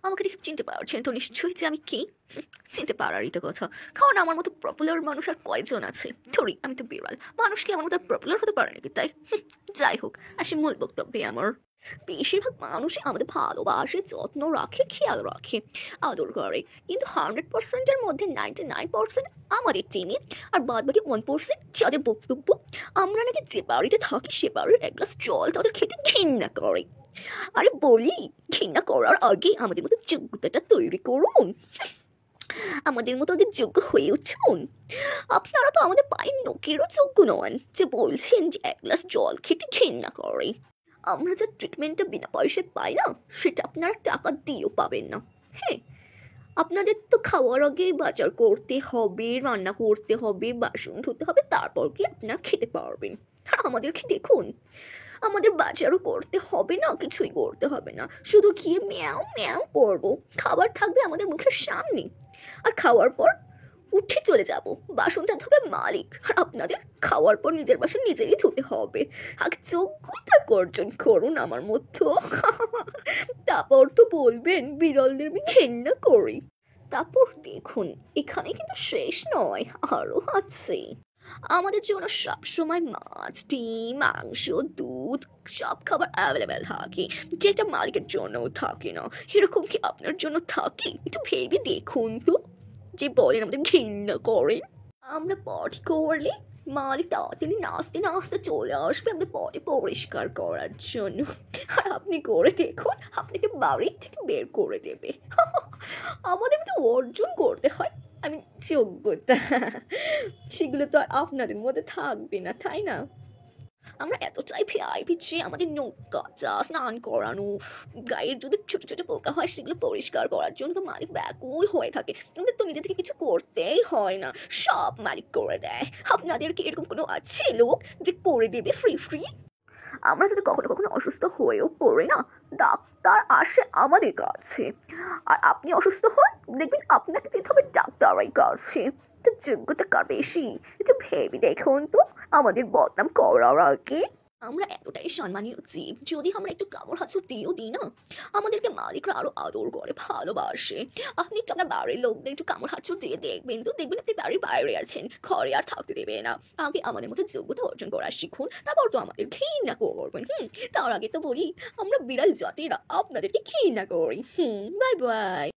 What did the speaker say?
আমাকে দেখে চিনতে পারছেন তো নিশ্চয়ই যে আমি কে? চিনতে পারারই তো কথা, কারণ আমার মতো পপুলার মানুষ আর কয়জন আছে? ধরি আমি তো বিড়াল, মানুষ কি আমার মতো পপুলার হতে পারে নাকি? তাই যাই হোক, আসি মূল বক্তব্যে আমার। বেশিরভাগ মানুষই আমাদের ভালোবাসে, যত্ন রাখে, খেয়াল রাখে, আদর করে, কিন্তু 100%-এর মধ্যে 99% আমাদের চিনি, আর বাদ বাকি 1% যাদের বক্তব্য আমরা নাকি যে বাড়িতে থাকি সে বাড়ির এক গ্লাস জল তাদের খেতে ঘৃণা করে। আরে বলি, ঘৃণা করার আগে আমাদের মতো যোগ্যতাটা তৈরি করুন, আমাদের মতো আগে যোগ্য হয়ে উঠুন। আপনারা তো আমাদের পায়ের নখেরও যোগ্য নন যে বলছেন যে এক গ্লাস জল খেতে ঘৃণা করে। আমরা যে ট্রিটমেন্টটা বিনা পয়সায় পাই না, সেটা আপনারা টাকা দিয়েও পাবেন না। হ্যাঁ, আপনাদের তো খাওয়ার আগে বাজার করতে হবে, রান্না করতে হবে, বাসন ধুতে হবে, তারপর কি আপনারা খেতে পারবেন। আর আমাদেরকে দেখুন, আমাদের বাজারও করতে হবে না, কিছুই করতে হবে না, শুধু গিয়ে ম্যাও ম্যাও করবো, খাবার থাকবে আমাদের মুখের সামনে, আর খাওয়ার পর উঠে চলে যাব, বাসনটা ধোবে মালিক, আর আপনাদের খাওয়ার পর নিজের বাসন নিজেরই ধুতে হবে। আগে যোগ্যতা অর্জন করুন আমার মতো। তারপর তো বলবেন বিড়ালদের আমি ঘেন্না করি। তারপর দেখুন, এখানে কিন্তু শেষ নয়, আরো আছে। আমাদের জন্য সবসময় মাছ, ডিম, মাংস, দুধ, সব খাবার অ্যাভেলেবেল থাকে, যেটা মালিকের জন্যও থাকে না। এরকম কি আপনার জন্য থাকে? একটু ভেবে দেখুন তো, যে বলেন আমাদের ঘৃণা করেন। আমরা পটি করলে মালিক তাড়াতাড়ি নাচতে নাচতে চলে আসবে আমাদের পটি পরিষ্কার করার জন্য, আর আপনি করে দেখুন, আপনাকে বাড়ির থেকে বের করে দেবে। আমাদের তো অর্জন করতে হয়, আমি যোগ্যতা, সেগুলো তো আর আপনাদের মধ্যে থাকবে না, তাই না? আমরা এতটাই ভিআইপি যে আমাদের নখ কাটা, স্নান করানো, গায়ের যদি ছোট ছোট পোকা হয় সেগুলো পরিষ্কার করার জন্য তো মালিক ব্যাকুল হয়ে থাকে। আমাদের তো নিজে থেকে কিছু করতেই হয় না, সব মালিক করে দেয়। আপনাদের কি এরকম কোনো আছে লোক যে করে দেবে ফ্রি ফ্রি? আমরা যদি কখনো কখনো অসুস্থ হয়েও পড়ে না, ডাক্তার আসে আমাদের কাছে, আর আপনি অসুস্থ হন, দেখবেন আপনাকে যেতে হবে ডাক্তারের কাছে। তো যোগ্যতা কার বেশি? একটু ভেবে দেখুন তো, আমাদের বদনাম করার আগে। আমরা এতটাই সম্মানীয় জীব, যদি আমরা একটু কামড় হাঁচড় দিয়েও দিই না, আমাদেরকে মালিকরা আরো আদর করে, ভালোবাসে। আপনি একটু আপনার বাড়ির লোকদের একটু কামড় হাঁচড় দিয়ে দেখবেন তো, দেখবেন আপনি বাড়ির বাইরে আছেন, ঘরে আর থাকতে দেবে না। আগে আমাদের মধ্যে যোগ্যতা অর্জন করা শিখুন, তারপর তো আমাদের ঘৃণা করবেন। তার আগে তো বলি, আমরা বিড়াল জাতিরা আপনাদেরকে ঘৃণা করি। Bye bye.